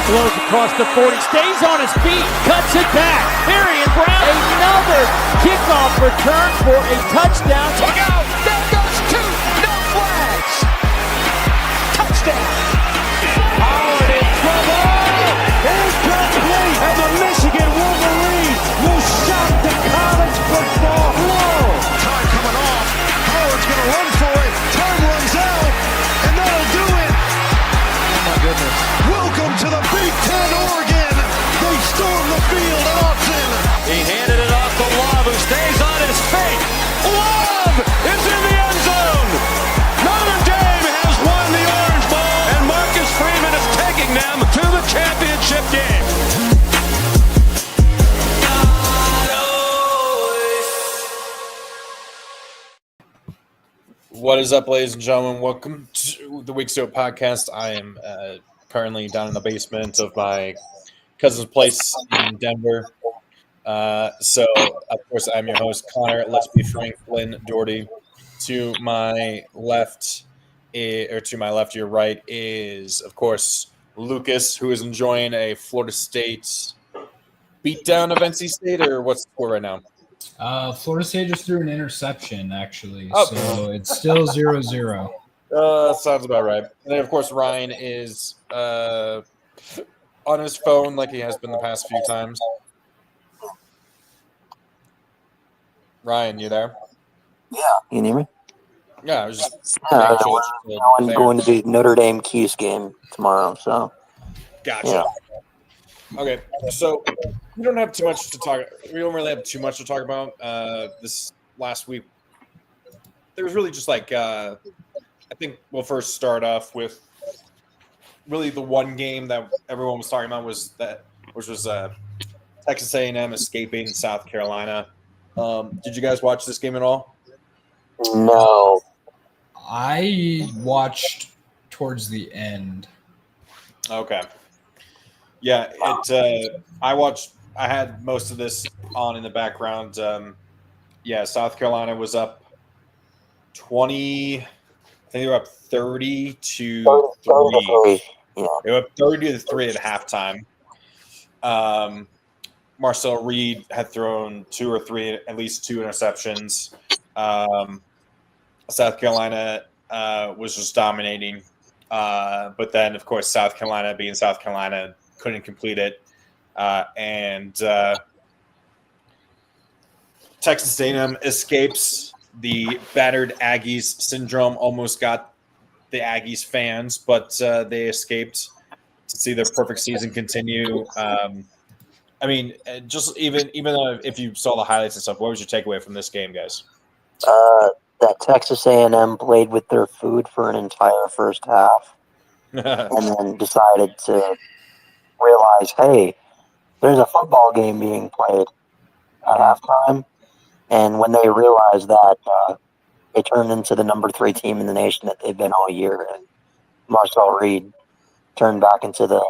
Blows across the 40, stays on his feet, cuts it back. Marion Brown, another kickoff return for a touchdown. Look out! There goes two! No flags! Touchdown! Howard in trouble! Incomplete! And the Michigan Wolverines will shock the college football world. Time coming off. Howard's going to run for it. Time runs out. And that'll do it. Oh my goodness. Welcome to the Big Ten, Oregon. They storm the field at Austin. He handed it off to Love, who stays on his feet. Love is in the end zone. Notre Dame has won the Orange Bowl, and Marcus Freeman is taking them to the championship game. What is up, ladies and gentlemen? Welcome to the Week Zero podcast. I am currently down in the basement of my cousin's place in Denver. So, of course, I'm your host, Connor. Let's be Franklin Doherty. To my left, your right is, of course, Lucas, who is enjoying a Florida State beatdown of NC State, or what's the score right now? Florida State just threw an interception, actually, Oh. so it's still 0-0. Sounds about right. And then, of course, Ryan is on his phone like he has been the past few times. Ryan, you there? Yeah, you can hear me? Yeah, I was just Yeah, making sure I'm going to the Notre Dame Cuse game tomorrow, so Gotcha. yeah. Okay, so we don't have too much to talk. We don't really have too much to talk about this last week. There was really just like I think we'll first start off with really the one game that everyone was talking about which was Texas A&M escaping South Carolina. Did you guys watch this game at all? No. I watched towards the end. Okay. Yeah, I had most of this on in the background. South Carolina was up 20. I think they were up 30 to 3. Yeah. They were up 30 to 3 at halftime. Marcel Reed had thrown at least two interceptions. South Carolina was just dominating. But then, of course, South Carolina being South Carolina couldn't complete it. And Texas A&M escapes the battered Aggies syndrome. Almost got the Aggies fans, but they escaped to see their perfect season continue. I mean, just even though if you saw the highlights and stuff, what was your takeaway from this game, guys? That Texas A&M played with their food for an entire first half and then decided to realize, hey, there's a football game being played at halftime. And when they realized that, it turned into the number 3 team in the nation that they've been all year. And Marcel Reed turned back into the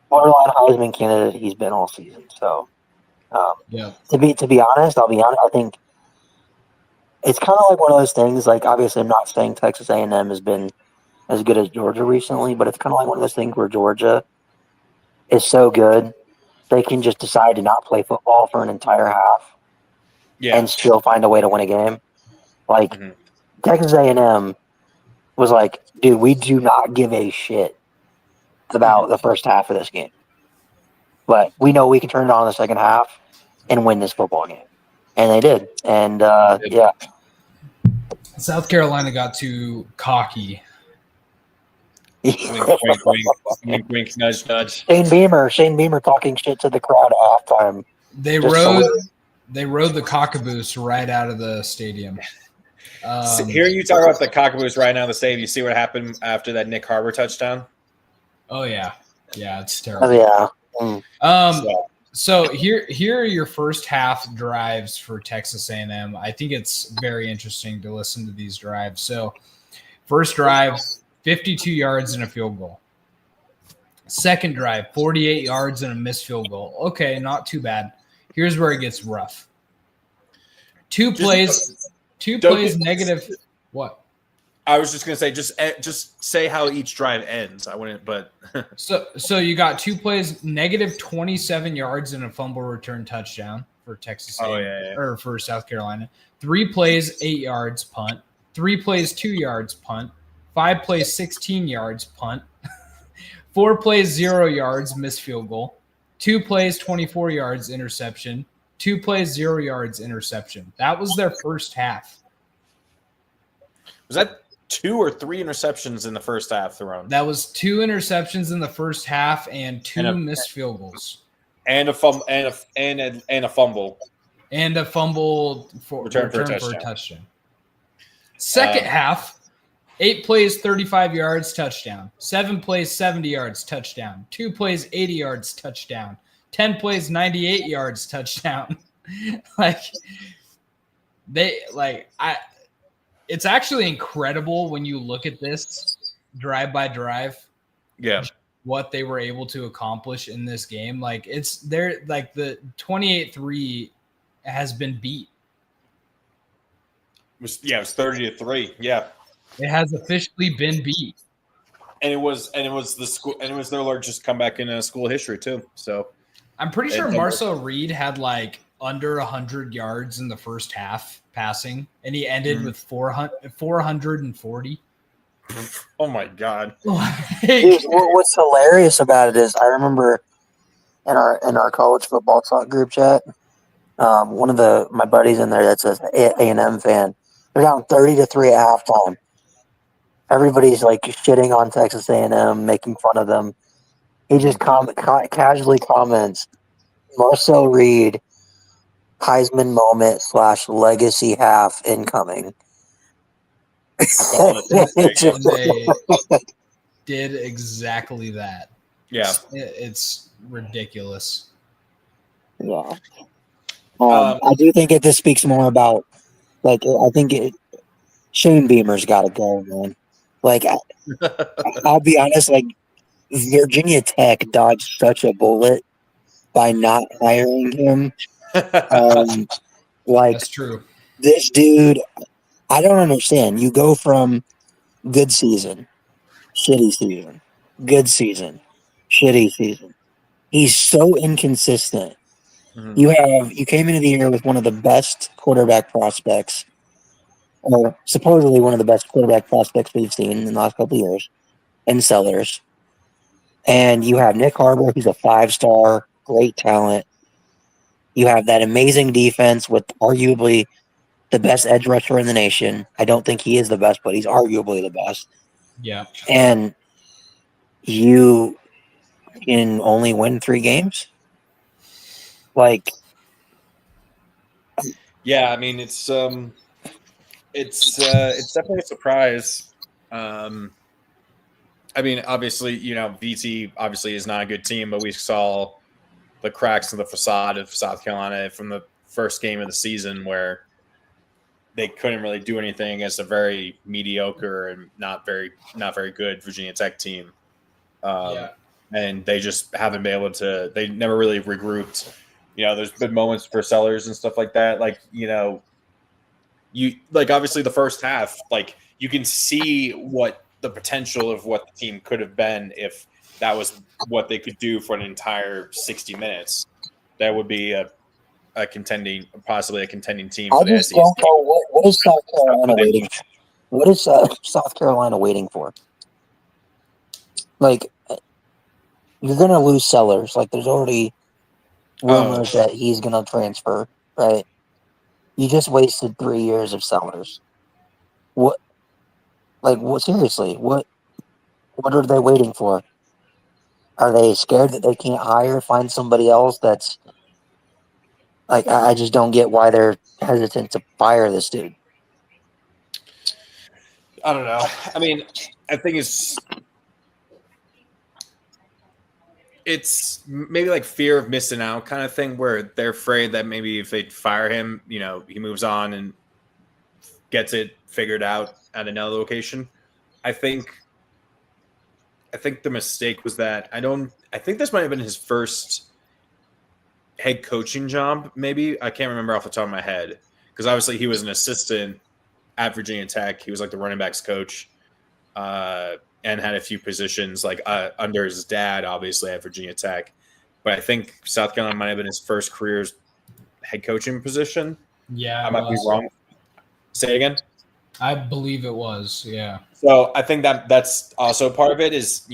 borderline Heisman candidate he's been all season. So, to be honest, I think it's kind of like one of those things. Like, obviously, I'm not saying Texas A&M has been as good as Georgia recently, but it's kind of like one of those things where Georgia is so good they can just decide to not play football for an entire half and still find a way to win a game. Like, Texas A&M was like, dude, we do not give a shit about the first half of this game. But we know we can turn it on in the second half and win this football game. And they did. And, yeah. South Carolina got too cocky. Wink, wink, nudge, nudge. Shane Beamer talking shit to the crowd at halftime. They rode the cockaboose right out of the stadium. Hearing you talk about the cockaboose right now in the stadium, you see what happened after that Nick Harbor touchdown? Oh yeah, it's terrible. Oh, yeah. So here are your first half drives for Texas A&M. I think it's very interesting to listen to these drives. So first drive, 52 yards and a field goal. Second drive, 48 yards and a missed field goal. Okay, not too bad. Here's where it gets rough. Two plays negative. What? I was just gonna say, just say how each drive ends. I wouldn't, but So you got 2 plays, negative 27 yards and a fumble return touchdown for Texas A&M, or for South Carolina. 3 plays, 8 yards punt. 3 plays, 2 yards punt. 5 plays, 16 yards punt. 4 plays, 0 yards missed field goal. 2 plays, 24 yards interception. 2 plays, 0 yards interception. That was their first half. Was that 2 or 3 interceptions in the first half thrown? That was 2 interceptions in the first half and 2 missed field goals. And a fumble and a fumble. And a fumble for return for a touchdown. Second half, 8 plays, 35 yards, touchdown. 7 plays, 70 yards, touchdown. 2 plays, 80 yards, touchdown. 10 plays, 98 yards, touchdown. It's actually incredible when you look at this drive by drive. Yeah. What they were able to accomplish in this game. The 28-3 has been beat. It was 30-3. Yeah. It has officially been beat. And it was their largest comeback in school history too. So I'm pretty sure Marcel Reed had under 100 yards in the first half passing, and he ended with 440. Oh my God! Dude, what's hilarious about it is I remember in our college football talk group chat, one of my buddies in there that's an A&M fan. They're down 30-3 at halftime. Everybody's shitting on Texas A&M, making fun of them. He just casually comments, Marcel Reed, Heisman moment / legacy half incoming. They did exactly that. Yeah. It's ridiculous. Yeah. I do think this speaks more about, Shane Beamer's got to go, man. I'll be honest, Virginia Tech dodged such a bullet by not hiring him. That's true. This dude, I don't understand. You go from good season, shitty season, good season, shitty season. He's so inconsistent. Mm-hmm. You came into the year with one of the best quarterback prospects, or supposedly one of the best quarterback prospects we've seen in the last couple of years, in Sellers. And you have Nick Harbaugh, who's a 5-star, great talent. You have that amazing defense with arguably the best edge rusher in the nation. I don't think he is the best, but he's arguably the best. Yeah. And you can only win 3 games? Yeah, I mean, it's definitely a surprise. I mean, obviously, VT obviously is not a good team, but we saw the cracks in the facade of South Carolina from the first game of the season where they couldn't really do anything against a very mediocre and not very good Virginia Tech team. And they just haven't been able to – they never really regrouped. There's been moments for Sellers and stuff like that. Obviously the first half, you can see what the potential of what the team could have been if that was what they could do for an entire 60 minutes. That would be possibly a contending team. I just don't know what is South Carolina waiting for? What is South Carolina waiting for? You're going to lose Sellers. There's already rumors that he's going to transfer, right? You just wasted 3 years of Sellers. What? Seriously, what are they waiting for? Are they scared that they can't find somebody else that's I just don't get why they're hesitant to fire this dude. I don't know. I mean, I think it's maybe fear of missing out kind of thing where they're afraid that maybe if they fire him, he moves on and gets it figured out at another location. I think the mistake was that I think this might have been his first head coaching job. Maybe I can't remember off the top of my head because obviously he was an assistant at Virginia Tech. He was like the running backs coach, and had a few positions like under his dad, obviously at Virginia Tech. But I think South Carolina might have been his first career head coaching position. Yeah, I might be wrong. Say it again. I believe it was. Yeah. So I think that's also part of it. Is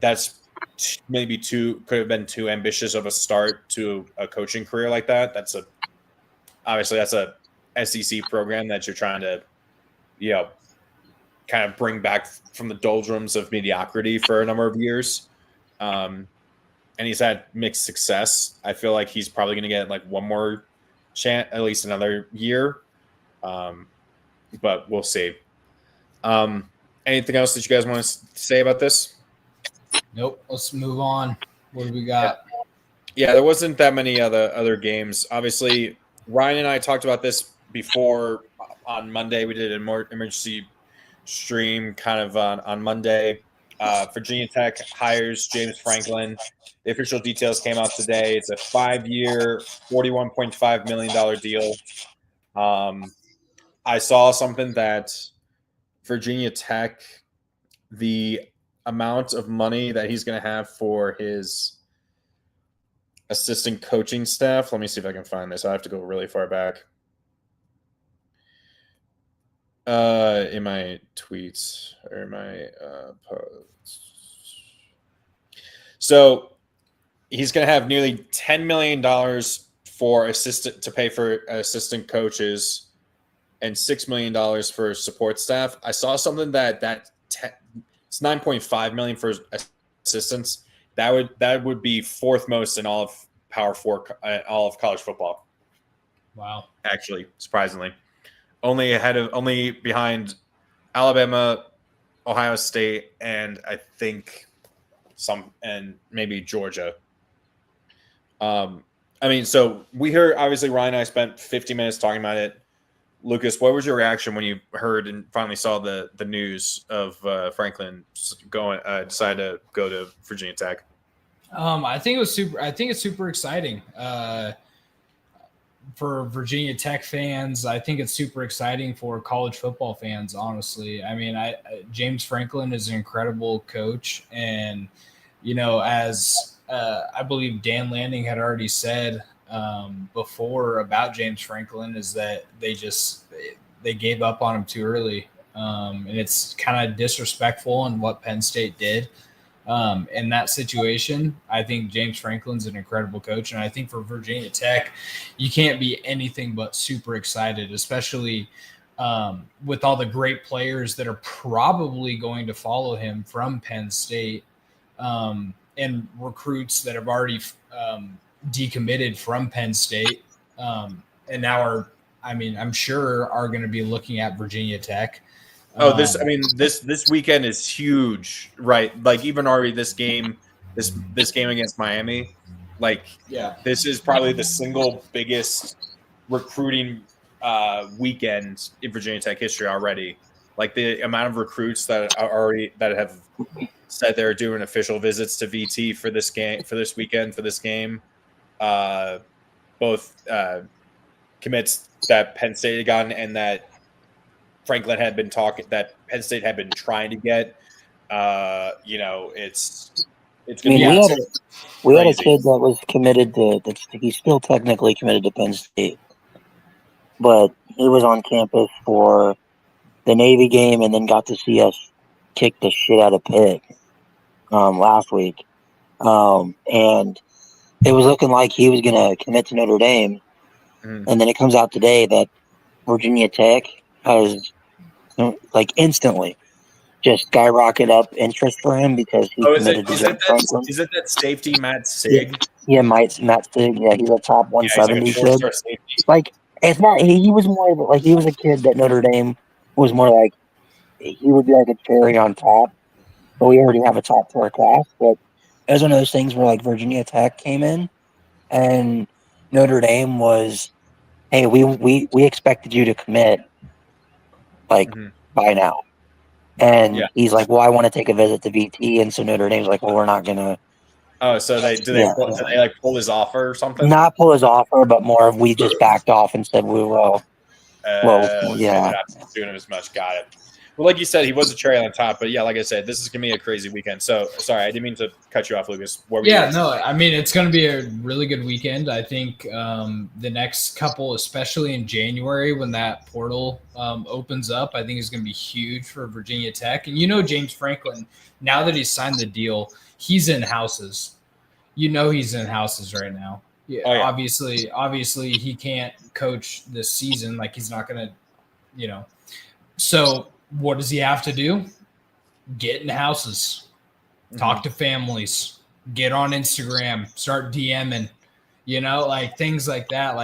that's maybe could have been too ambitious of a start to a coaching career like that. Obviously that's a SEC program that you're trying to, kind of bring back from the doldrums of mediocrity for a number of years. And he's had mixed success. I feel like he's probably going to get like one more chance, at least another year. But we'll see. Anything else that you guys want to say about this? Nope. Let's move on. What do we got? Yeah, there wasn't that many other games. Obviously, Ryan and I talked about this before on Monday. We did an emergency stream kind of on Monday. Virginia Tech hires James Franklin. The official details came out today. It's a 5-year, $41.5 million deal. I saw something that Virginia Tech, the amount of money that he's going to have for his assistant coaching staff. Let me see if I can find this. I have to go really far back. In my tweets or my posts. So he's going to have nearly $10 million to pay for assistant coaches and $6 million for support staff. I saw something it's $9.5 million for assistants. That would be fourth most in all of Power 4, all of college football. Wow. Actually, surprisingly. Only behind Alabama, Ohio State, and I think and maybe Georgia. So we heard, obviously Ryan and I spent 50 minutes talking about it. Lucas, what was your reaction when you heard and finally saw the news of Franklin decided to go to Virginia Tech? I think it's super exciting for Virginia Tech fans. I think it's super exciting for college football fans, honestly. I mean, James Franklin is an incredible coach. And, as I believe Dan Lanning had already said before about James Franklin, is that they gave up on him too early. And it's kind of disrespectful in what Penn State did. In that situation, I think James Franklin's an incredible coach. And I think for Virginia Tech, you can't be anything but super excited, especially with all the great players that are probably going to follow him from Penn State and recruits that have already decommitted from Penn State and now I'm sure are going to be looking at Virginia Tech. This weekend is huge, right? Like even already this game against Miami, this is probably the single biggest recruiting weekend in Virginia Tech history already. Like the amount of recruits that have said they're doing official visits to VT for this game, both commits that Penn State had gotten and that Franklin had been talking, that Penn State had been trying to get. It's going to be we had a kid that was committed to. He's still technically committed to Penn State, but he was on campus for the Navy game and then got to see us kick the shit out of Pitt last week, and it was looking like he was going to commit to Notre Dame, and then it comes out today that Virginia Tech has instantly just skyrocket up interest for him because he committed to James Franklin. Is it that safety Matt Sig? Yeah, Matt Sig. Yeah, he's a top 170 kid. It's not. He was more he was a kid that Notre Dame was more like. He would be like a cherry on top, but we already have a top 4 class. But it was one of those things where Virginia Tech came in, and Notre Dame was, hey, we expected you to commit by now. And he's like, well, I want to take a visit to VT. And so Notre Dame's like, well, we're not going to. Oh, so did they pull his offer or something? Not pull his offer, but more of we just backed off and said we will. Yeah. Not doing as much. Got it. Well, like you said, he was a cherry on the top, but yeah, like I said, this is gonna be a crazy weekend. So sorry, I didn't mean to cut you off, Lucas. I mean, it's going to be a really good weekend. I think the next couple, especially in January when that portal opens up, I think is going to be huge for Virginia Tech. And James Franklin, now that he's signed the deal, he's in houses. He's in houses right now. Yeah, Oh, yeah. Obviously, he can't coach this season. Like, he's not going to, So what does he have to do? Get in houses, talk to families, get on Instagram, start DMing, things like that.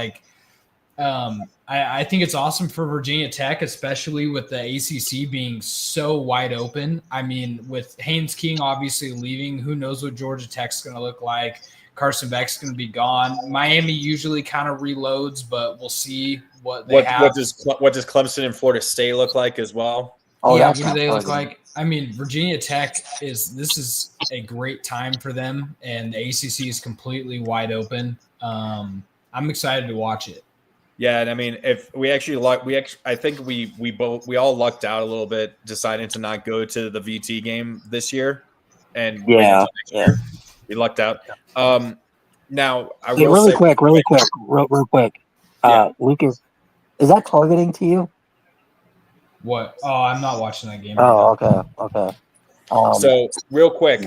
I think it's awesome for Virginia Tech, especially with the ACC being so wide open. I mean, with Haynes King obviously leaving, who knows what Georgia Tech's going to look like. Carson Beck's going to be gone. Miami usually kind of reloads, but we'll see what they have. What does Clemson and Florida State look like as well? Oh, what do they look like? I mean, Virginia Tech this is a great time for them, and the ACC is completely wide open. I'm excited to watch it. Yeah, and I mean, if I think we all lucked out a little bit, deciding to not go to the VT game this year, and we lucked out. Now I will really say, quick. Lucas, is that targeting to you? What? Oh, I'm not watching that game. Oh, okay. So real quick,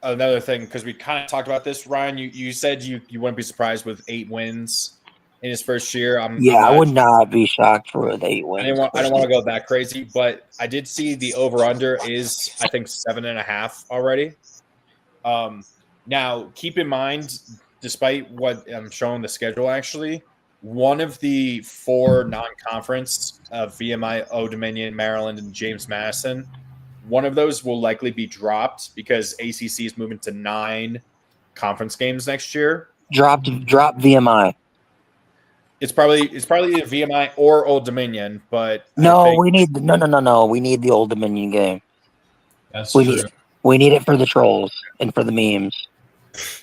another thing, because we kind of talked about this, Ryan. You said you wouldn't be surprised with 8 wins in his first year. I would not be shocked for an 8 wins. I don't want to go that crazy, but I did see the over/under is, I think, 7.5 already. Now keep in mind, despite what I'm showing the schedule, actually, one of the 4 non-conference VMI, Old Dominion, Maryland, and James Madison, one of those will likely be dropped because ACC is moving to 9 conference games next year. Drop VMI. It's probably either VMI or Old Dominion, but we need the Old Dominion game. That's true. We need it for the trolls and for the memes.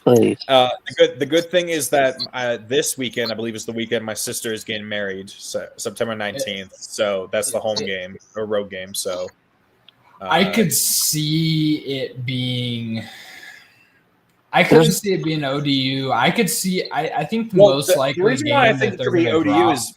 Please. The good thing is that this weekend, I believe, is the weekend my sister is getting married, so September 19th. So that's the home game or road game. So I could see it being. I couldn't see it being ODU. I could see. I think the most likely the reason game why I think that it they're could be going to ODU drop. is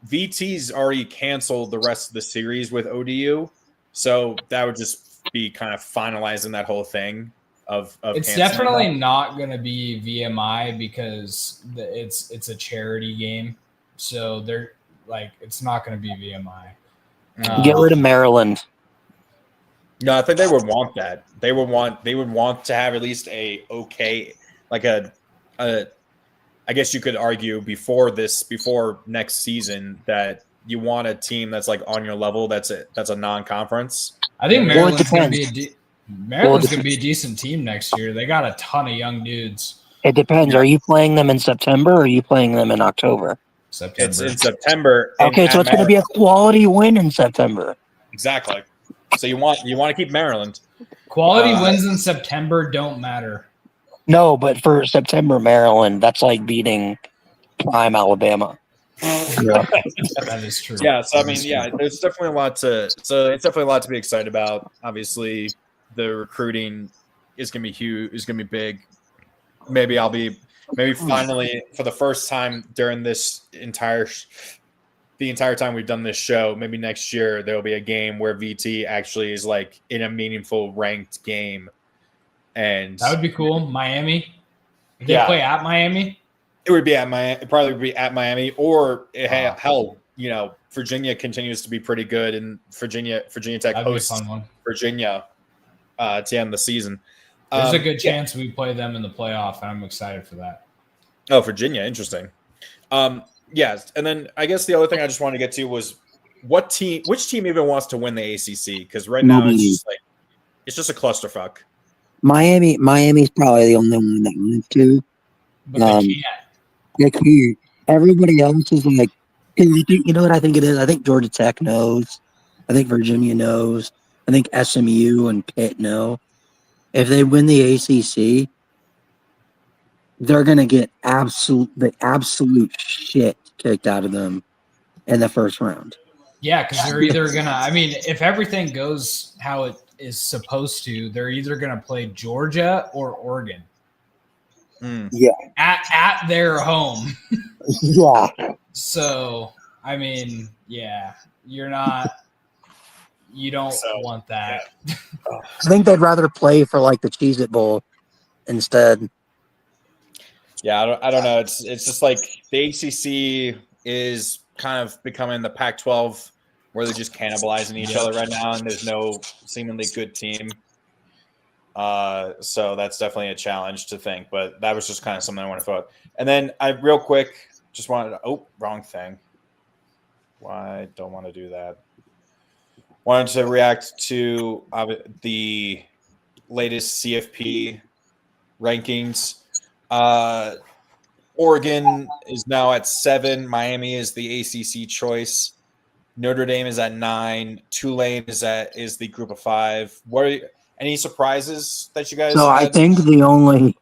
VT's already canceled the rest of the series with ODU, so that would just be kind of finalizing that whole thing. It's definitely not going to be VMI because it's a charity game, so they're it's not going to be VMI. Get rid of Maryland. No, I think they would want that. They would want to have at least I guess you could argue before next season that you want a team that's on your level. That's a non-conference. I think Maryland's going to be Maryland's going to be a decent team next year. They got a ton of young dudes. It depends. Are you playing them in September or are you playing them in October? September. It's in September. Okay, so it's going to be a quality win in September. Exactly. So you want to keep Maryland. Quality wins in September don't matter. No, but for September, Maryland, that's like beating prime Alabama. That is true. Yeah, so I mean, there's definitely it's definitely a lot to be excited about. Obviously, the recruiting is going to be huge. Is going to be big. Maybe finally for the first time during this the entire time we've done this show, maybe next year there'll be a game where VT actually is in a meaningful ranked game, and that would be cool. Miami, they play at Miami. It would be at Miami. It'd probably be at Miami, or hell, Virginia continues to be pretty good, and Virginia Tech hosts Virginia to end the season. There's a good chance we play them in the playoff, and I'm excited for that. Oh, Virginia, interesting. Yes, and then I guess the other thing I just wanted to get to was which team even wants to win the ACC? Because right now it's just a clusterfuck. Miami's probably the only one that wants to. But they can't. They can't. Everybody else is you know what I think it is? I think Georgia Tech knows. I think Virginia knows. I think SMU and Pitt know. If they win the ACC, they're going to get the absolute shit kicked out of them in the first round. Yeah, because they're either going to – I mean, if everything goes how it is supposed to, they're either going to play Georgia or Oregon. Yeah. At their home. Yeah. So, I mean, yeah, you don't want that. I think they'd rather play for like the Cheez-It Bowl instead. Yeah, I don't know. It's just like the ACC is kind of becoming the Pac-12 where they're just cannibalizing each other right now, and there's no seemingly good team. So that's definitely a challenge to think, but that was just kind of something I want to throw out. And then I real quick just wanted to wrong thing. Why don't want to do that? Wanted to react to the latest CFP rankings. Oregon is now at 7. Miami is the ACC choice. Notre Dame is at 9. Tulane is the group of 5. Any surprises that you guys? So had? I think the only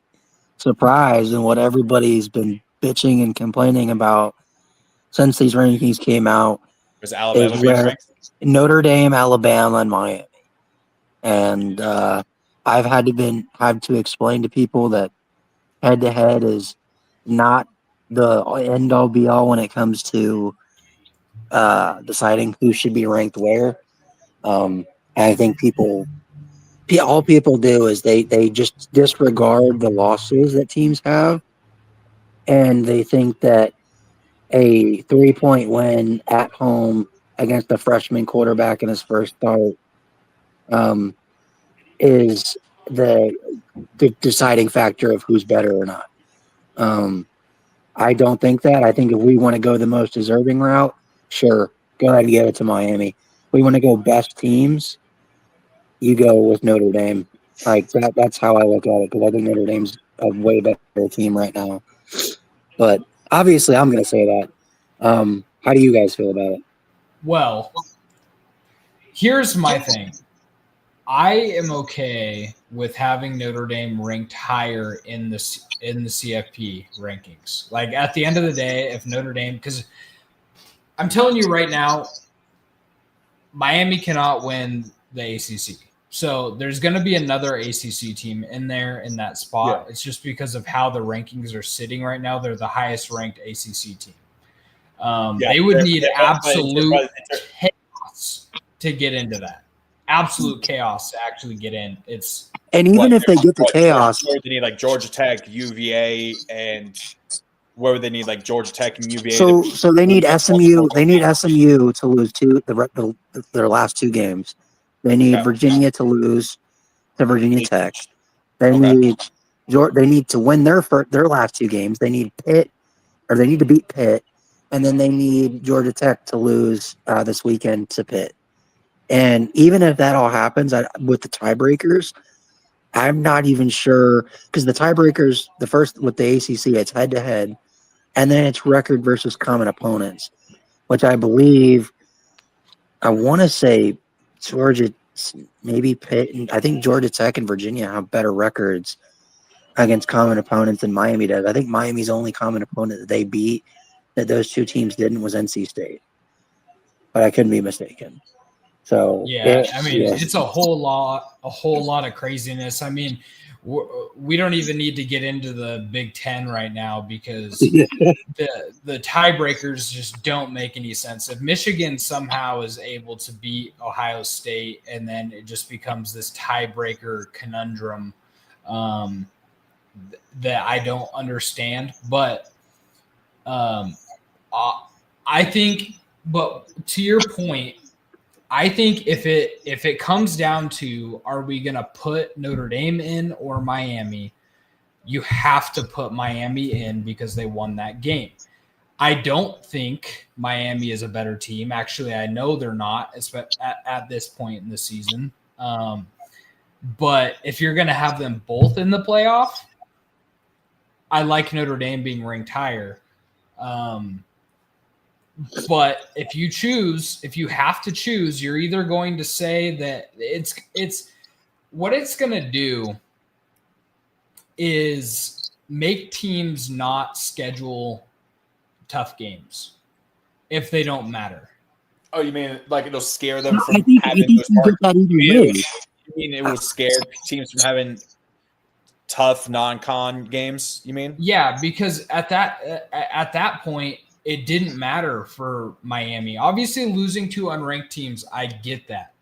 surprise and what everybody's been bitching and complaining about since these rankings came out was Alabama is being where ranked? Notre Dame, Alabama, and Miami. And I've had to explain to people that head-to-head is not the end-all be-all when it comes to deciding who should be ranked where. I think all people do is they just disregard the losses that teams have, and they think that a 3-point win at home against a freshman quarterback in his first start is the deciding factor of who's better or not. I don't think that. I think if we want to go the most deserving route, sure, go ahead and give it to Miami. If we want to go best teams, you go with Notre Dame. Like that's how I look at it, because I think Notre Dame's a way better team right now. But obviously, I'm going to say that. How do you guys feel about it? Well, here's my thing. I am okay with having Notre Dame ranked higher in the CFP rankings. Like at the end of the day, if Notre Dame, because I'm telling you right now, Miami cannot win the ACC. So there's going to be another ACC team in there in that spot. Yeah. It's just because of how the rankings are sitting right now. They're the highest ranked ACC team. They would need absolute chaos to get into that. Absolute chaos to actually get in. And even if they get the chaos, where they need like Georgia Tech, UVA, and where would they need like Georgia Tech and UVA? So they need SMU. They need SMU to lose their last 2 games. They need Virginia to lose to Virginia Tech. They need to win their last 2 games. They need Pitt, or they need to beat Pitt, and then they need Georgia Tech to lose this weekend to Pitt. And even if that all happens with the tiebreakers, I'm not even sure, because the tiebreakers, the first with the ACC, it's head-to-head, and then it's record versus common opponents, which I believe, I want to say Georgia, maybe Pitt, and I think Georgia Tech and Virginia have better records against common opponents than Miami does. I think Miami's only common opponent that they beat that those 2 teams didn't was NC State, but I couldn't be mistaken. So it's a whole lot of craziness. I mean, we don't even need to get into the Big Ten right now, because the tiebreakers just don't make any sense. If Michigan somehow is able to beat Ohio State, and then it just becomes this tiebreaker conundrum that I don't understand. But I think, but to your point, I think if it comes down to, are we going to put Notre Dame in or Miami, you have to put Miami in because they won that game. I don't think Miami is a better team. Actually, I know they're not at this point in the season. But if you're going to have them both in the playoff, I like Notre Dame being ranked higher. But if you have to choose, you're either going to say that it's what it's going to do is make teams not schedule tough games. if they don't matter. Oh, you mean like it'll scare them I from think having you those get marks? that either way. You mean it will scare teams from having tough non-con games? You mean? Yeah, because at that point, it didn't matter for Miami. Obviously, losing to unranked teams, I get that.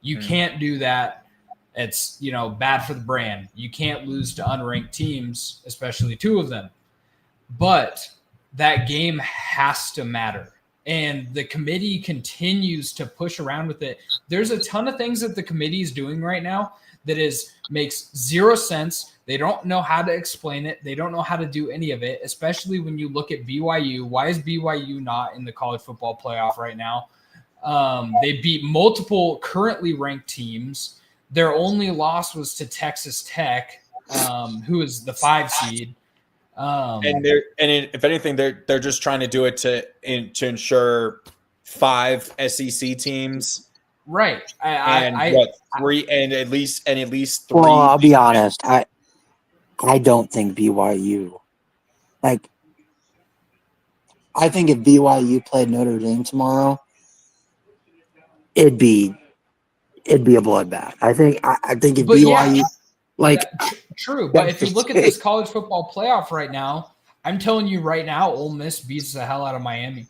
You can't do that. It's bad for the brand. You can't lose to unranked teams, especially 2 of them. But that game has to matter. And the committee continues to push around with it. There's a ton of things that the committee is doing right now that makes zero sense. They don't know how to explain it. They don't know how to do any of it, especially when you look at BYU. Why is BYU not in the college football playoff right now? They beat multiple currently ranked teams. Their only loss was to Texas Tech, who is the 5 seed. If anything, they're just trying to do it to ensure 5 SEC teams, right? Three and at least 3. Well, I'll be honest. I don't think BYU. Like, I think if BYU played Notre Dame tomorrow, it'd be a bloodbath. I think if BYU true. But if you look at this college football playoff right now, I'm telling you right now, Ole Miss beats the hell out of Miami.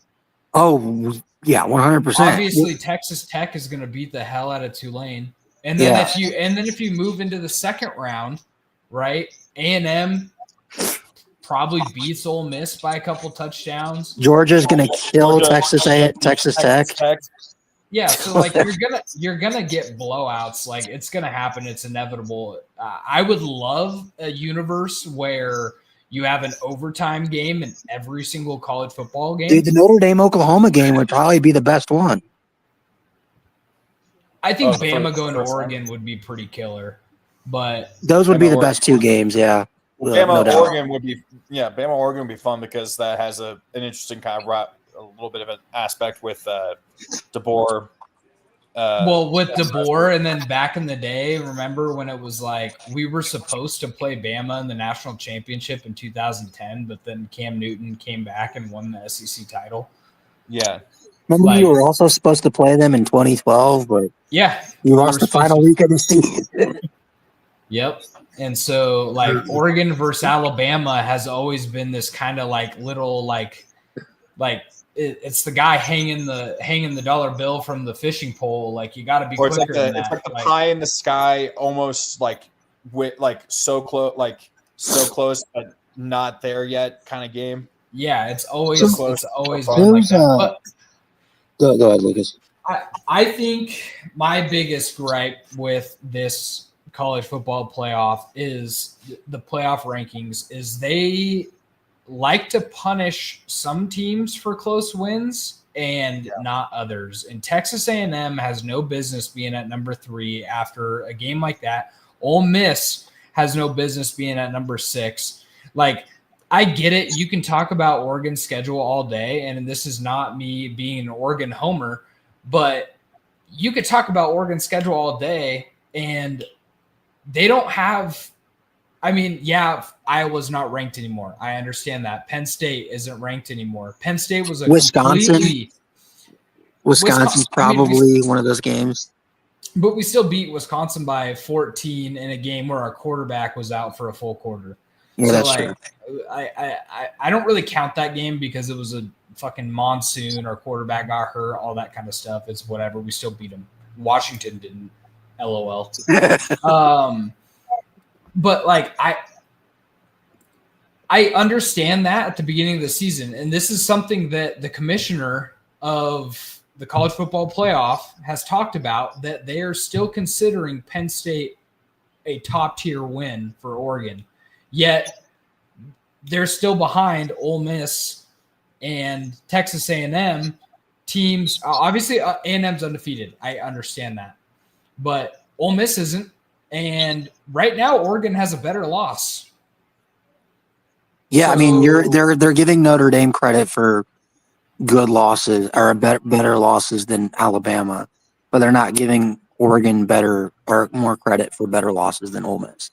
Oh yeah, 100%. Obviously, Texas Tech is going to beat the hell out of Tulane, and then if you move into the second round, right? A&M probably beats Ole Miss by a couple touchdowns. Georgia's going to kill Texas Tech. Yeah, so like you're gonna get blowouts. Like it's gonna happen. It's inevitable. I would love a universe where you have an overtime game in every single college football game. Dude, the Notre Dame Oklahoma game would probably be the best one. I think Bama going to Oregon would be pretty killer, but those would be the best 2 games. Yeah, Bama Oregon would be fun because that has an interesting kind of a little bit of an aspect with DeBoer. With DeBoer, and then back in the day, remember when it was like we were supposed to play Bama in the national championship in 2010, but then Cam Newton came back and won the SEC title. Yeah. Remember you were also supposed to play them in 2012, but you lost the final week of the season. Yep. And so like Oregon versus Alabama has always been this kind of like little like it's the guy hanging the dollar bill from the fishing pole. Like you got to be quicker than that. It's like the pie in the sky, almost like so close, but not there yet kind of game. Yeah, it's always been like that. Go ahead, Lucas. I think my biggest gripe with this college football playoff is the playoff rankings is they like to punish some teams for close wins and not others. And Texas A&M has no business being at number 3 after a game like that. Ole Miss has no business being at number 6. Like, I get it. You can talk about Oregon's schedule all day, and this is not me being an Oregon homer, but you could talk about Oregon's schedule all day, and they don't have – I mean, yeah, Iowa's not ranked anymore. I understand that. Penn State isn't ranked anymore. Penn State was a Wisconsin's probably one of those games. But we still beat Wisconsin by 14 in a game where our quarterback was out for a full quarter. Yeah, so that's true. I don't really count that game because it was a fucking monsoon. Our quarterback got hurt, all that kind of stuff. It's whatever. We still beat them. Washington didn't. LOL. But like I understand that at the beginning of the season, and this is something that the commissioner of the college football playoff has talked about, that they are still considering Penn State a top tier win for Oregon, yet they're still behind Ole Miss and Texas A&M teams. Obviously, A&M's undefeated. I understand that, but Ole Miss isn't. And right now, Oregon has a better loss. Yeah, I mean, they're giving Notre Dame credit for good losses or better losses than Alabama, but they're not giving Oregon better or more credit for better losses than Ole Miss.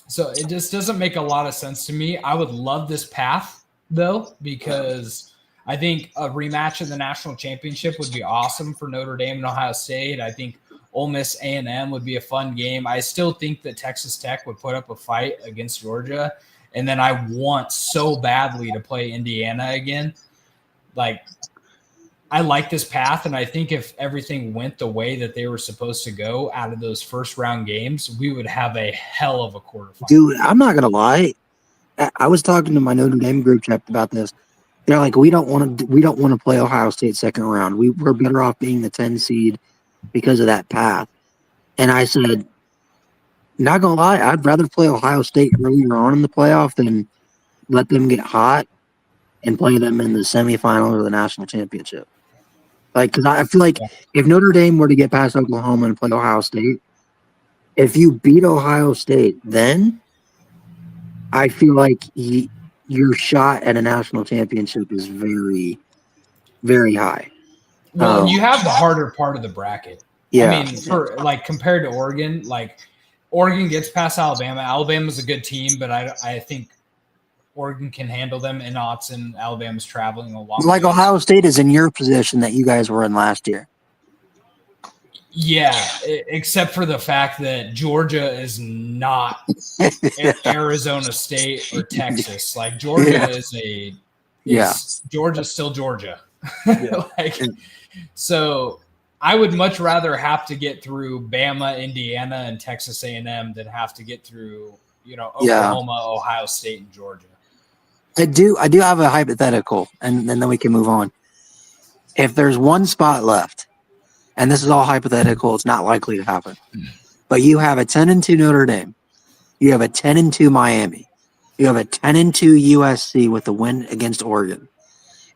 So it just doesn't make a lot of sense to me. I would love this path though, because I think a rematch of the national championship would be awesome for Notre Dame and Ohio State. I think Ole Miss A&M would be a fun game. I still think that Texas Tech would put up a fight against Georgia. And then I want so badly to play Indiana again. Like, I like this path, and I think if everything went the way that they were supposed to go out of those first round games, we would have a hell of a quarterfinal. Dude, I'm not gonna lie. I was talking to my Notre Dame group chat about this. They're like, we don't want to play Ohio State second round. We're better off being the 10 seed because of that path. And I said, not gonna lie, I'd rather play Ohio State earlier on in the playoff than let them get hot and play them in the semifinals of the national championship. Like, because I feel like if Notre Dame were to get past Oklahoma and play Ohio State, if you beat Ohio State, then I feel like your shot at a national championship is very, very high. Well, you have the harder part of the bracket. Yeah. I mean, for like compared to Oregon, like Oregon gets past Alabama. Alabama's a good team, but I think Oregon can handle them in Autzen. Alabama's traveling a long Like way. Ohio State is in your position that you guys were in last year. Yeah, except for the fact that Georgia is not Arizona State or Texas. Like Georgia Georgia's still Georgia. Like, so I would much rather have to get through Bama, Indiana, and Texas A&M than have to get through, Oklahoma, Ohio State, and Georgia. I do have a hypothetical, and then we can move on. If there's one spot left, and this is all hypothetical, it's not likely to happen, but you have a 10-2 Notre Dame, you have a 10-2 Miami, you have a 10-2 USC with a win against Oregon,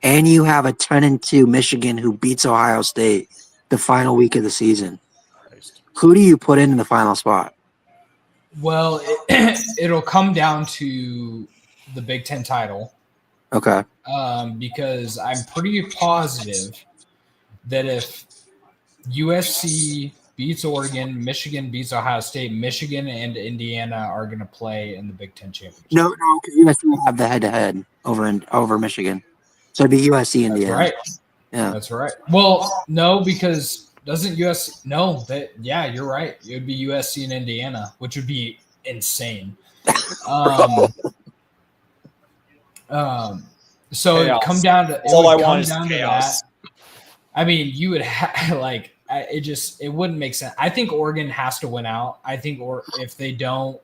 and you have a 10-2 Michigan who beats Ohio State the final week of the season. Who do you put in the final spot? Well, it'll come down to the Big Ten title. Okay. Because I'm pretty positive that if USC beats Oregon, Michigan beats Ohio State, Michigan and Indiana are going to play in the Big Ten championship. No, because USC will have the head-to-head over Michigan. So it'd be USC, Indiana. That's right. Yeah. That's right. Well, no, because doesn't USC – no, yeah, you're right. It would be USC and Indiana, which would be insane. So it'd come down to that. I mean, you would have it wouldn't make sense. I think Oregon has to win out. I think if they don't,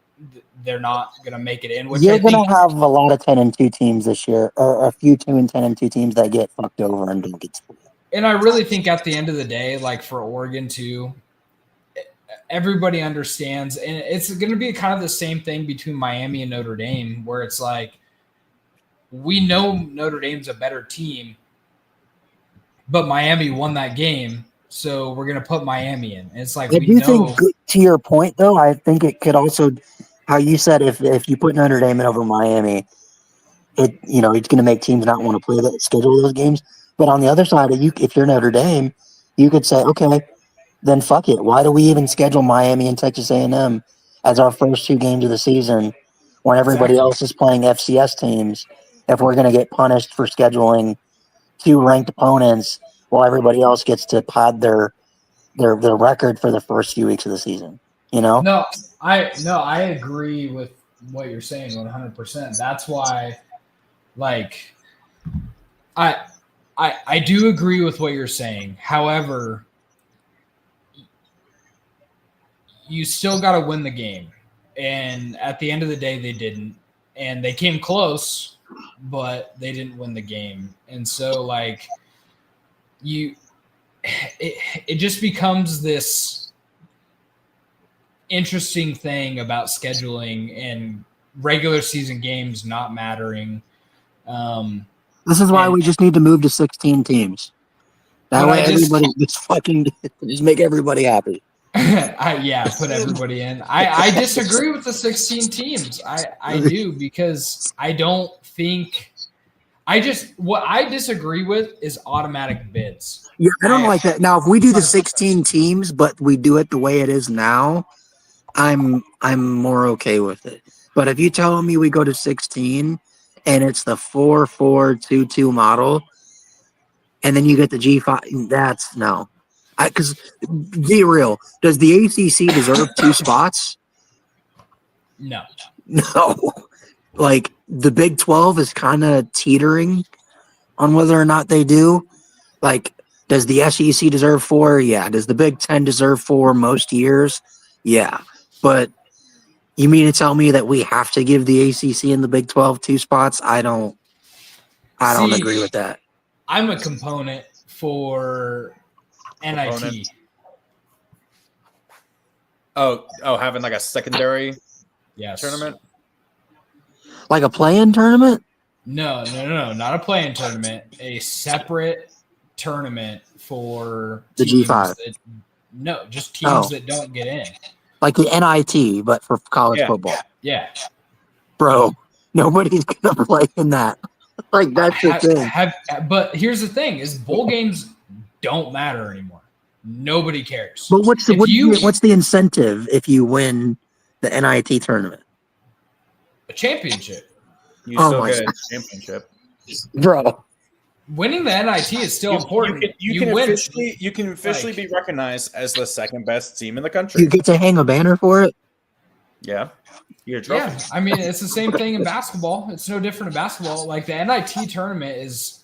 they're not going to make it in. You're going to have a lot of 10-2 teams this year, or a few 2-10-2 teams that get fucked over and don't get split. And I really think at the end of the day, like for Oregon too, everybody understands, and it's going to be kind of the same thing between Miami and Notre Dame, where it's like, we know Notre Dame's a better team, but Miami won that game, so we're going to put Miami in. And it's like, I do think, to your point, though, I think it could also, how you said, if you put Notre Dame in over Miami, it's going to make teams not want to schedule those games. But on the other side, if you're Notre Dame, you could say, okay, then fuck it. Why do we even schedule Miami and Texas A&M as our first two games of the season when everybody else is playing FCS teams? If we're going to get punished for scheduling two ranked opponents while everybody else gets to pad their record for the first few weeks of the season, No, I agree with what you're saying 100%. That's why, like, I do agree with what you're saying. However, you still got to win the game, and at the end of the day, they didn't, and they came close, but they didn't win the game. And so, like, it just becomes this interesting thing about scheduling and regular season games not mattering. This is why we just need to move to 16 teams. That way everybody just make everybody happy. Put everybody in. I disagree with the 16 teams. I do, because I don't think what I disagree with is automatic bids. Yeah, I don't like that. Now, if we do the 16 teams, but we do it the way it is now, I'm more okay with it. But if you tell me we go to 16 and it's the 4-4-2-2 model, and then you get the G5. That's no. Because be real, does the ACC deserve 2 spots? No. No. Like the Big 12 is kind of teetering on whether or not they do. Like, does the SEC deserve 4? Yeah. Does the Big 10 deserve 4 most years? Yeah. But you mean to tell me that we have to give the ACC and the Big 12 2 spots? I don't agree with that. I'm a component for NIT. Oh, having like a secondary tournament? Like a play-in tournament? No, not a play-in tournament. A separate tournament for the G5. Just teams that don't get in. Like the NIT, but for college football. Yeah. Bro, nobody's going to play in that. Like, that's the thing. But here's the thing, is bowl games don't matter anymore. Nobody cares. But what's the incentive if you win the NIT tournament? A championship. You still get a championship. Bro. Winning the NIT is still important. You can officially be recognized as the second best team in the country. You get to hang a banner for it? Yeah. You get a trophy. Yeah, I mean, it's the same thing in basketball. It's no different in basketball. Like the NIT tournament is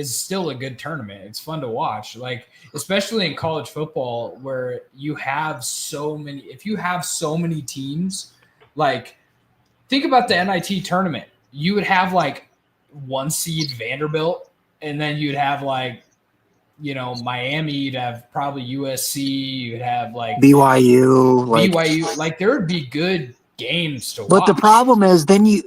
still a good tournament. It's fun to watch. Like, especially in college football where you have so many – if you have so many teams, like think about the NIT tournament. You would have like 1 seed Vanderbilt, and then you'd have like, Miami, you'd have probably USC, you'd have like BYU. Like there would be good games to watch. But the problem is then you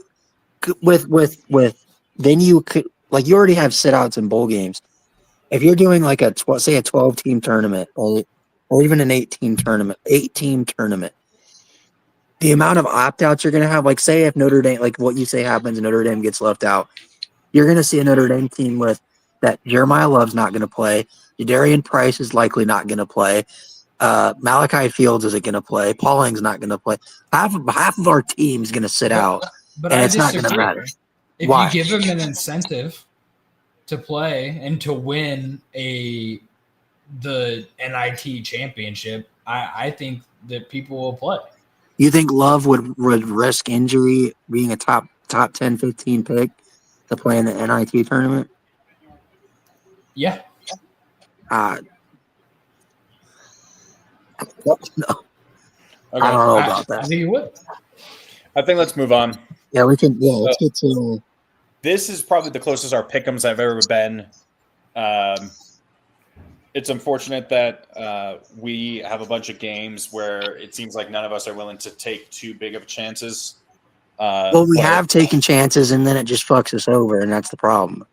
then you could, like, you already have sit outs in bowl games. If you're doing like a 12-team tournament or even an 8-team tournament, the amount of opt-outs you're going to have, like say if Notre Dame, like what you say happens and Notre Dame gets left out, you're going to see a Notre Dame team with that Jeremiah Love's not going to play. Jadarian Price is likely not going to play. Malachi Fields isn't going to play. Pauling's not going to play. Half of our team's going to sit out, and it's not going to matter. If you give them an incentive to play and to win the NIT championship, I think that people will play. You think Love would risk injury being a top 10, 15 pick to play in the NIT tournament? Yeah. No. Okay. I don't know about that. I think you would. I think let's move on. Yeah, we can. Yeah, let's get to. This is probably the closest our pick'ems I've ever been. It's unfortunate that we have a bunch of games where it seems like none of us are willing to take too big of chances. Well, we have taken chances, and then it just fucks us over, and that's the problem.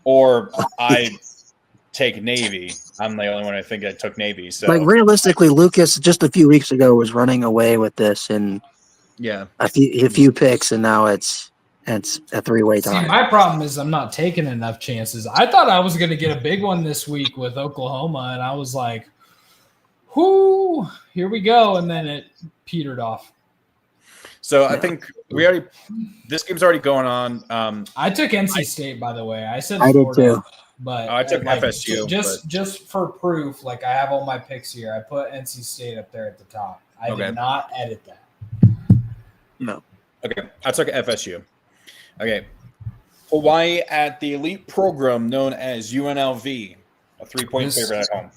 Or I take Navy. I'm the only one I think I took Navy. So, like, realistically, Lucas just a few weeks ago was running away with this, and a few picks, and now it's a 3-way tie. See, my problem is I'm not taking enough chances. I thought I was going to get a big one this week with Oklahoma, and I was like, "Whoo, here we go!" And then it petered off. So I think this game's already going on. I took NC State, by the way. I said I Florida, did too. But I took FSU. Just for proof, like I have all my picks here. I put NC State up there at the top. I did not edit that. No. Okay, I took FSU. Okay, Hawaii at the elite program known as UNLV, a 3-point favorite at home.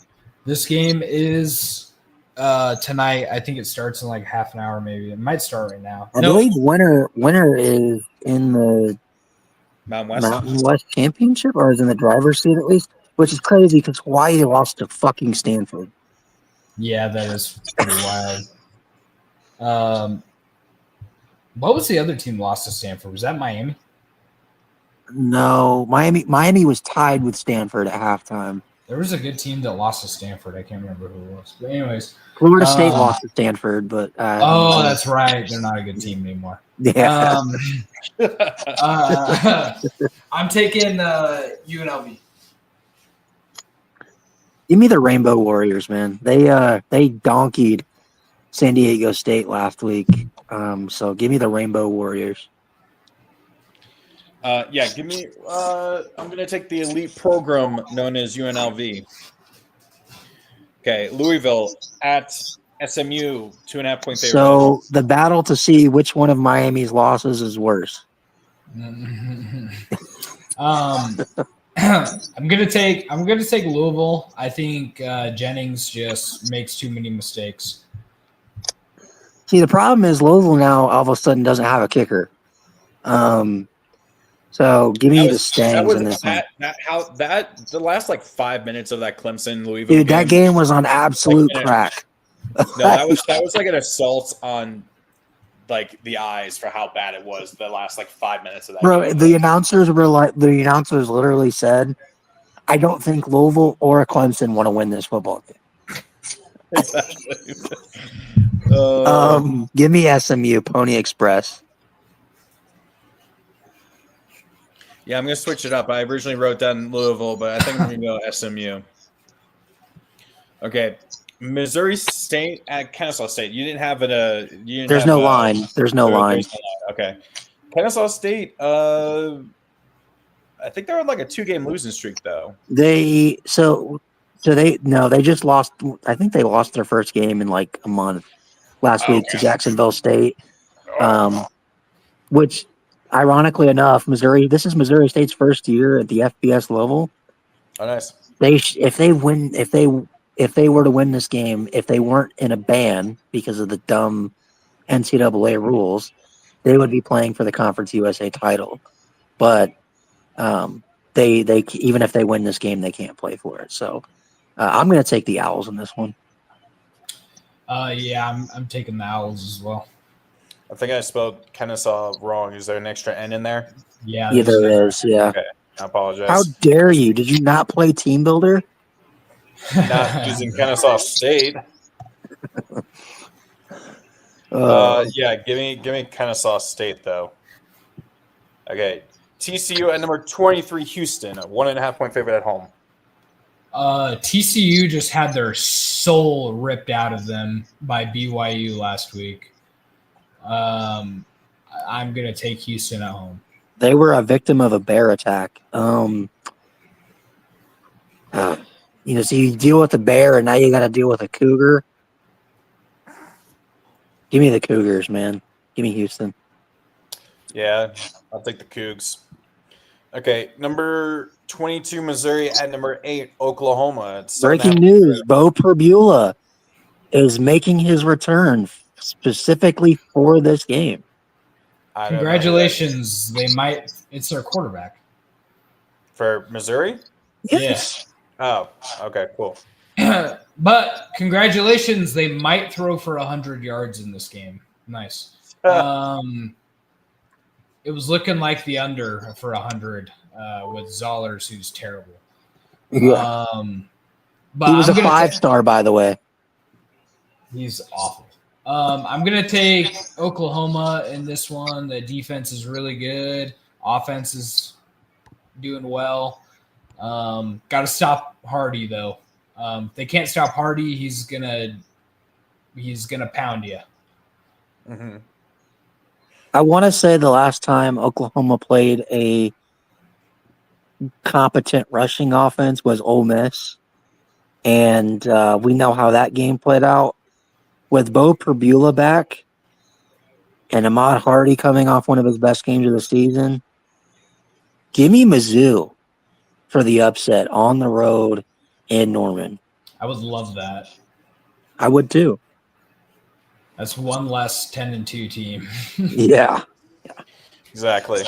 This game is tonight. I think it starts in like half an hour, maybe. It might start right now. I believe winner is in the Mountain West Championship, or is in the driver's seat at least, which is crazy because Hawaii lost to fucking Stanford. Yeah, that is pretty wild. What was the other team lost to Stanford? Was that Miami? No, Miami was tied with Stanford at halftime. There was a good team that lost to Stanford. I can't remember who it was. But anyways. Florida State lost to Stanford, but that's right. They're not a good team anymore. Yeah. I'm taking UNLV. Give me the Rainbow Warriors, man. They donkeyed San Diego State last week. So give me the Rainbow Warriors. Give me. I'm going to take the elite program known as UNLV. Okay, Louisville at SMU, 2.5 point favorite. So the battle to see which one of Miami's losses is worse. I'm gonna take Louisville. I think Jennings just makes too many mistakes. See, the problem is Louisville now all of a sudden doesn't have a kicker. So give me the Stangs in this one. The last like 5 minutes of that Clemson Louisville Dude, that game was on absolute crack. No, that was like an assault on like the eyes for how bad it was the last like 5 minutes of that Bro, game. the announcers literally said, I don't think Louisville or Clemson want to win this football game. Exactly. Give me SMU, Pony Express. Yeah, I'm gonna switch it up. I originally wrote down Louisville, but I think I'm gonna go SMU. Okay, Missouri State at Kennesaw State. You didn't have it. There's no line. There's no line. Okay, Kennesaw State. I think they're on like a 2-game losing streak though. They just lost. I think they lost their first game in like a month last week to Jacksonville State, which, ironically enough, this is Missouri State's first year at the FBS level. Oh, nice. If they were to win this game, if they weren't in a ban because of the dumb NCAA rules, they would be playing for the Conference USA title. But they even if they win this game, they can't play for it. So I'm going to take the Owls in this one. I'm taking the Owls as well. I think I spelled Kennesaw wrong. Is there an extra N in there? Yeah, there is. Yeah. Okay, I apologize. How dare you? Did you not play Team Builder? Not using Kennesaw State. Give me Kennesaw State though. Okay, TCU at number 23, Houston, a 1.5 point favorite at home. TCU just had their soul ripped out of them by BYU last week. I'm gonna take Houston at home. They were a victim of a bear attack. So you deal with the bear, and now you got to deal with a cougar. Give me the Cougars, man. Give me Houston. Yeah, I'll take the Cougs. Okay, number 22, Missouri at number 8, Oklahoma. Breaking news: Bo Perbula is making his return specifically for this game. Congratulations! It's their quarterback for Missouri. Yes. Oh, okay, cool. But congratulations, they might throw for 100 yards in this game. Nice. It was looking like the under for 100 with Zollers, who's terrible. Yeah. But he was a 5-star, by the way. He's awful. I'm going to take Oklahoma in this one. The defense is really good. Offense is doing well. Got to stop Hardy, though. If they can't stop Hardy, he's gonna pound you. Mm-hmm. I want to say the last time Oklahoma played a competent rushing offense was Ole Miss, and we know how that game played out. With Bo Perbula back and Ahmad Hardy coming off one of his best games of the season, give me Mizzou for the upset on the road in Norman. I would love that. I would too. That's one less 10-2 team. Yeah. Exactly.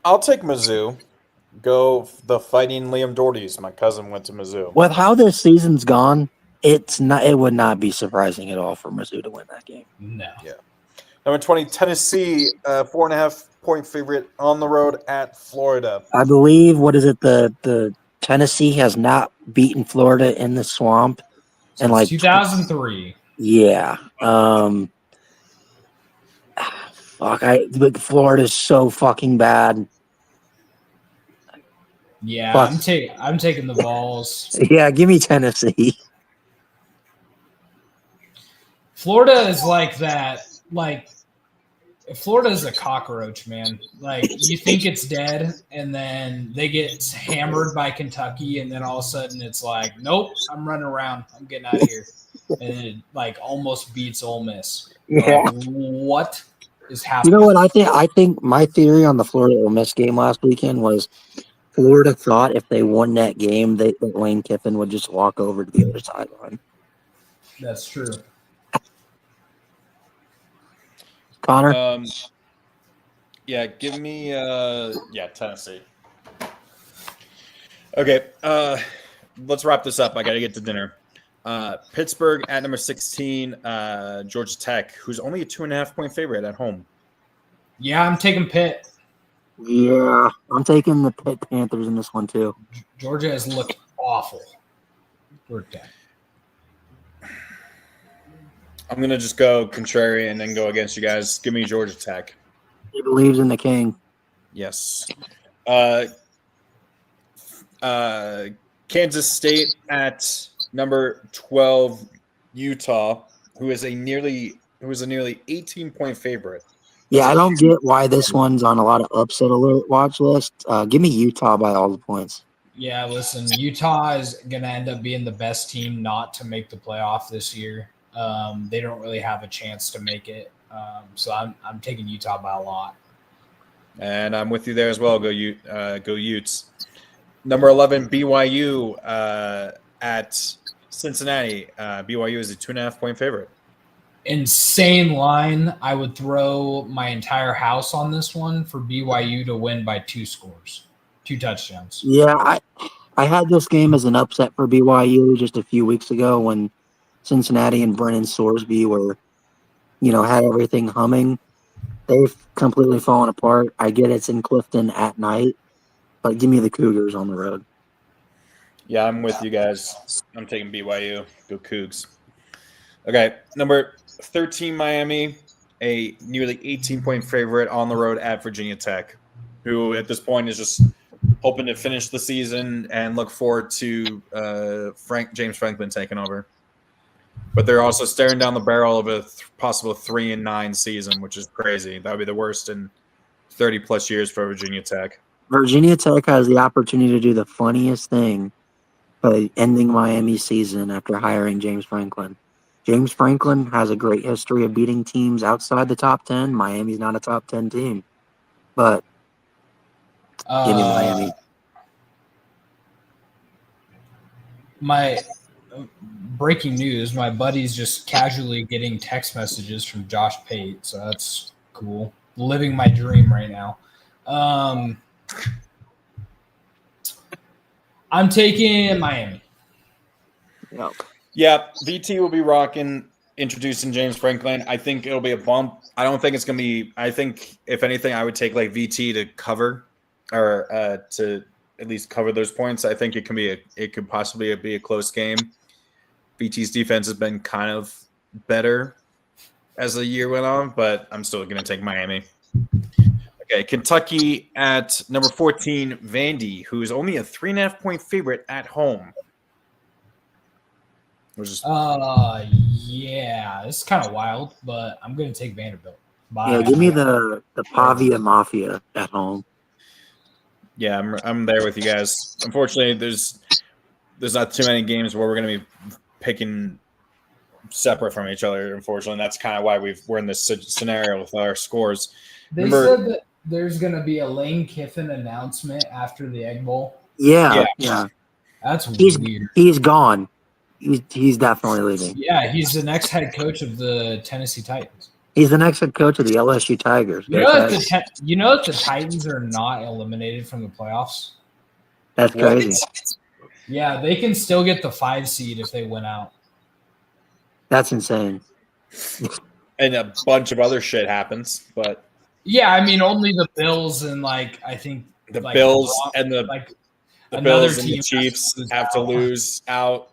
I'll take Mizzou. Go the Fighting Liam Dohertys. My cousin went to Mizzou. With how this season's gone, it would not be surprising at all for Mizzou to win that game. No. Yeah. Number 20, Tennessee, 4.5 point favorite on the road at Florida. I believe, the Tennessee has not beaten Florida in the swamp in like 2003. Yeah. Florida's so fucking bad. Yeah, I'm taking the balls. Yeah, give me Tennessee. Florida is like that. Like Florida is a cockroach, man. Like you think it's dead, and then they get hammered by Kentucky, and then all of a sudden it's like, nope, I'm running around, I'm getting out of here, and it like almost beats Ole Miss. Yeah. Like, what is You happening? know what I think? I think my theory on the Florida Ole Miss game last weekend was Florida thought if they won that game, that Lane Kiffin would just walk over to the other sideline. That's true. Connor, Yeah, give me Tennessee. Okay, let's wrap this up. I got to get to dinner. Pittsburgh at number 16, Georgia Tech, who's only a 2.5-point favorite at home. Yeah, I'm taking Pitt. yeah, I'm taking the Pitt Panthers in this one too. Georgia has looked awful. Georgia Tech. I'm going to just go contrary and then go against you guys. Give me Georgia Tech. He believes in the king. Yes. Kansas State at number 12, Utah, who is a nearly 18-point favorite. Yeah, I don't get why this one's on a lot of upset alert watch list. Give me Utah by all the points. Yeah, listen, Utah is going to end up being the best team not to make the playoff this year. They don't really have a chance to make it. So I'm taking Utah by a lot. And I'm with you there as well. Go Utes. Number 11, BYU at Cincinnati. BYU is a 2.5-point favorite. Insane line. I would throw my entire house on this one for BYU to win by 2 touchdowns. Yeah, I had this game as an upset for BYU just a few weeks ago when Cincinnati and Brennan Sorsby were, had everything humming. They've completely fallen apart. I get it's in Clifton at night, but give me the Cougars on the road. Yeah, I'm with you guys. I'm taking BYU. Go Cougs. Okay, number 13, Miami, a nearly 18-point favorite on the road at Virginia Tech, who at this point is just hoping to finish the season and look forward to James Franklin taking over. But they're also staring down the barrel of a possible 3-9 season, which is crazy. That would be the worst in 30-plus years for Virginia Tech. Virginia Tech has the opportunity to do the funniest thing by ending Miami's season after hiring James Franklin. James Franklin has a great history of beating teams outside the top 10. Miami's not a top 10 team. But give me Miami. My breaking news, my buddy's just casually getting text messages from Josh Pate, so that's cool. Living my dream right now. I'm taking Miami. Yep. Yeah, VT will be rocking, introducing James Franklin. I think it'll be a bump. I don't think it's going to be – I think, if anything, I would take like VT to cover or to at least cover those points. I think it could possibly be a close game. VT's defense has been kind of better as the year went on, but I'm still going to take Miami. Okay, Kentucky at number 14, Vandy, who is only a 3.5-point favorite at home. Yeah, it's kind of wild, but I'm going to take Vanderbilt. Yeah, give me the Pavia Mafia at home. Yeah, I'm there with you guys. Unfortunately, there's not too many games where we're going to be picking separate from each other. Unfortunately, that's kind of why we're in this scenario with our scores. They said that there's going to be a Lane Kiffin announcement after the Egg Bowl. Yeah. That's weird. He's gone. He's definitely leaving. Yeah, he's the next head coach of the Tennessee Titans. He's the next head coach of the LSU Tigers. You know if the Titans are not eliminated from the playoffs? That's crazy. Yeah, they can still get the 5 seed if they win out. That's insane. And a bunch of other shit happens, but yeah, I mean only the Bills and I think the Bills and the Bills and the Chiefs have to lose out.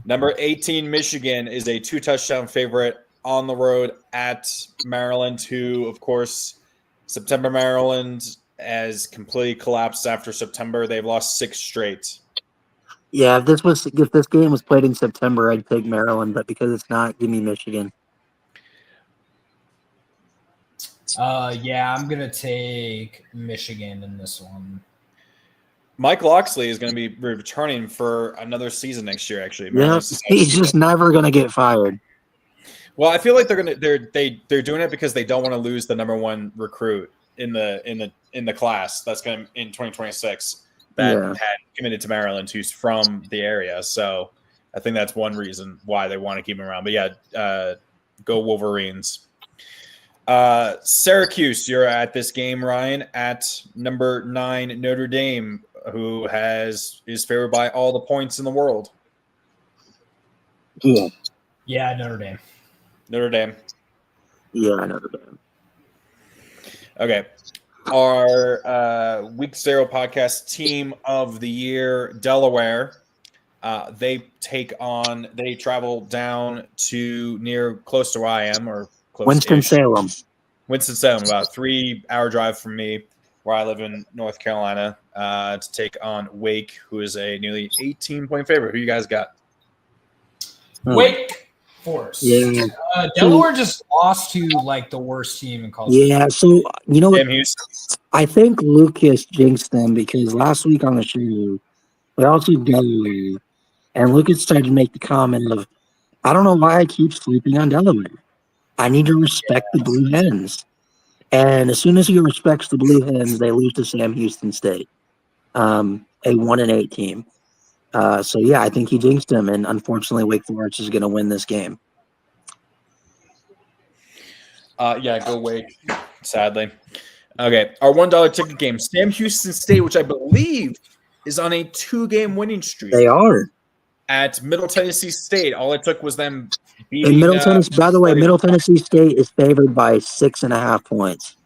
Number 18, Michigan, is a 2-touchdown favorite on the road at Maryland, who, of course, September Maryland has completely collapsed after September. They've lost 6 straight. Yeah, if this game was played in September, I'd take Maryland, but because it's not, give me Michigan. Yeah, I'm gonna take Michigan in this one. Mike Loxley is going to be returning for another season next year. Actually, Yeah, he's just never gonna get fired. Well, I feel like they're doing it because they don't want to lose the number one recruit in the class that's going to in 2026 that had committed to Maryland, who's from the area. So I think that's one reason why they want to keep him around. But yeah, go Wolverines. Syracuse, you're at this game, Ryan, at number 9 Notre Dame, who is favored by all the points in the world. Yeah, Notre Dame. Notre Dame. Yeah, Notre Dame. Okay. Our Week 0 podcast team of the year, Delaware. They travel down to close to where I am, or close Winston-Salem. Winston-Salem, about a 3-hour drive from me, where I live in North Carolina, to take on Wake, who is a nearly 18-point favorite. Who you guys got? Wake Forest. Yeah. Delaware just lost to like the worst team in college. Yeah, so you know what? Houston. I think Lucas jinxed them because last week on the show, we also Delaware, and Lucas started to make the comment of, I don't know why I keep sleeping on Delaware. I need to respect the Blue Hens. And as soon as he respects the Blue Hens, they lose to Sam Houston State, a 1-8 team. So, yeah, I think he jinxed him, and unfortunately, Wake Forest is going to win this game. Yeah, go Wake, sadly. Okay, our $1 ticket game, Sam Houston State, which I believe is on a 2-game winning streak. They are. At Middle Tennessee State, all it took was them beating. And by the way, Middle Tennessee State is favored by 6.5 points.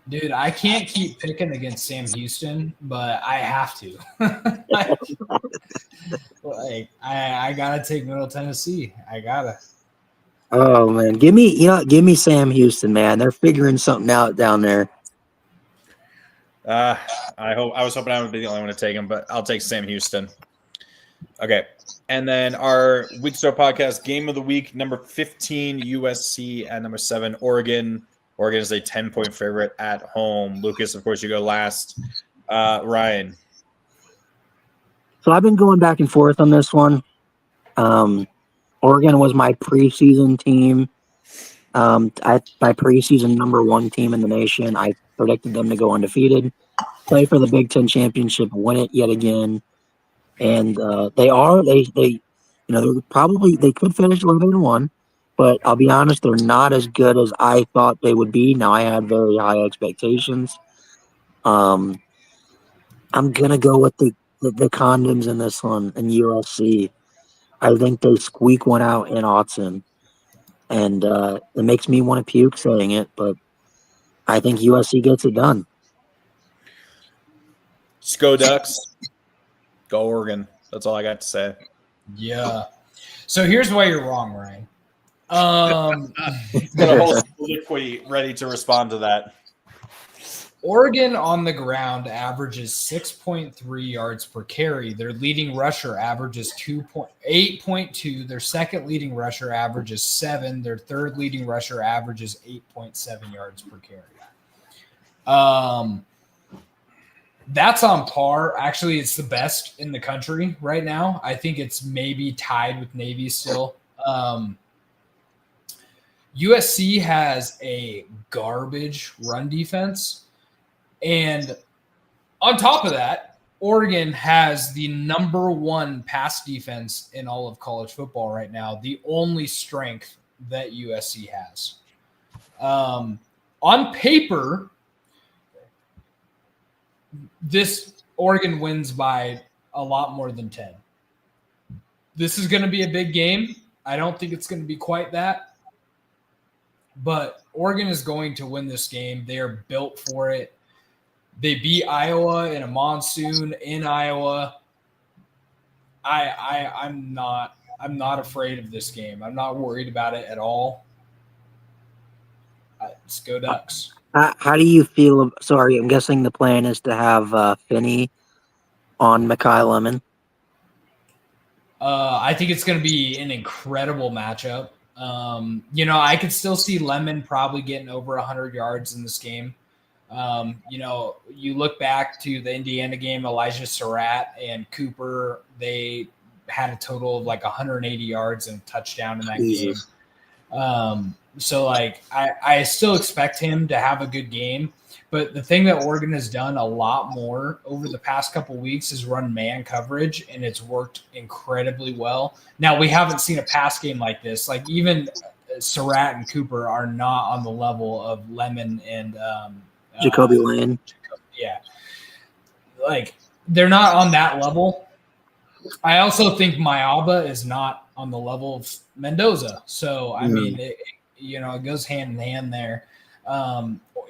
Dude, I can't keep picking against Sam Houston, but I have to. I gotta take Middle Tennessee. I gotta. Oh man, give me Sam Houston, man. They're figuring something out down there. I was hoping I would be the only one to take him, but I'll take Sam Houston. Okay, and then our Week 0 podcast game of the week, number 15 USC at number 7 Oregon. Oregon is a 10-point favorite at home. Lucas, of course, you go last. Ryan. So I've been going back and forth on this one. Oregon was my preseason team. My preseason number 1 team in the nation. I predicted them to go undefeated, play for the Big Ten championship, win it yet again. And they could finish 11-1, but I'll be honest, they're not as good as I thought they would be. Now I had very high expectations. I'm gonna go with the condoms in this one in USC. I think they squeak one out in Autzen, and it makes me want to puke saying it, but I think USC gets it done. Go Ducks. Go Oregon. That's all I got to say. Yeah. So here's why you're wrong, Ryan. Got a whole liquid ready to respond to that. Oregon on the ground averages 6.3 yards per carry. Their leading rusher averages 8.2. Their second leading rusher averages 7. Their third leading rusher averages 8.7 yards per carry. That's on par. Actually, it's the best in the country right now. I think it's maybe tied with Navy still. USC has a garbage run defense. And on top of that, Oregon has the number 1 pass defense in all of college football right now, the only strength that USC has. On paper, this Oregon wins by a lot more than 10. This is going to be a big game. I don't think it's going to be quite that. But Oregon is going to win this game. They are built for it. They beat Iowa in a monsoon in Iowa. I'm not afraid of this game. I'm not worried about it at all. Let's go Ducks. How do you feel? Sorry, I'm guessing the plan is to have Finney on Mackay Lemon. I think it's going to be an incredible matchup. I could still see Lemon probably getting over 100 yards in this game. You look back to the Indiana game, Elijah Surratt and Cooper, they had a total of like 180 yards and a touchdown in that game. I still expect him to have a good game. But the thing that Oregon has done a lot more over the past couple of weeks is run man coverage, and it's worked incredibly well. Now, we haven't seen a pass game like this. Like, even Surratt and Cooper are not on the level of Lemon and Jacoby Lane. Yeah. Like, they're not on that level. I also think Mayaba is not on the level of Mendoza. So, I mean, it goes hand in hand there.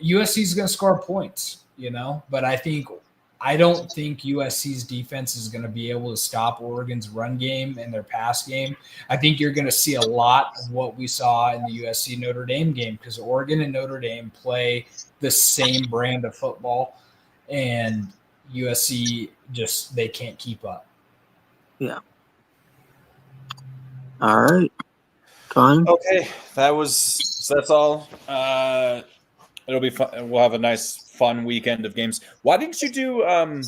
USC is going to score points, but I don't think USC's defense is going to be able to stop Oregon's run game and their pass game. I think you're going to see a lot of what we saw in the USC Notre Dame game, because Oregon and Notre Dame play the same brand of football, and USC they can't keep up. Yeah. All right. Fine. Okay, that's all. It'll be fun. We'll have a nice, fun weekend of games. Why didn't you do? Oh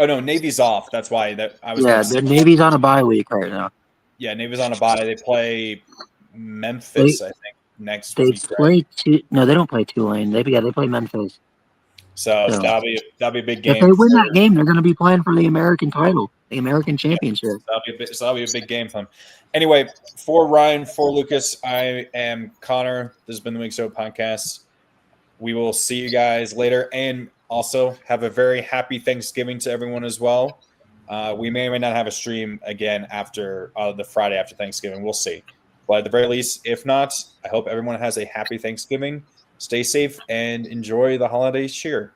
no, Navy's off. That's why I was. Yeah, the Navy's on a bye week right now. Yeah, Navy's on a bye. They play Memphis, I think, next they week. Play no, they don't play Tulane. They play Memphis. So that'll be a big game. If they win that game, they're going to be playing for the American title, the American championship. That'll be a big game for them. Anyway, for Ryan, for Lucas, I am Connor. This has been the Week So podcast. We will see you guys later, and also have a very happy Thanksgiving to everyone as well. We may or may not have a stream again after the Friday after Thanksgiving. We'll see. But at the very least, if not, I hope everyone has a happy Thanksgiving. Stay safe and enjoy the holidays cheer.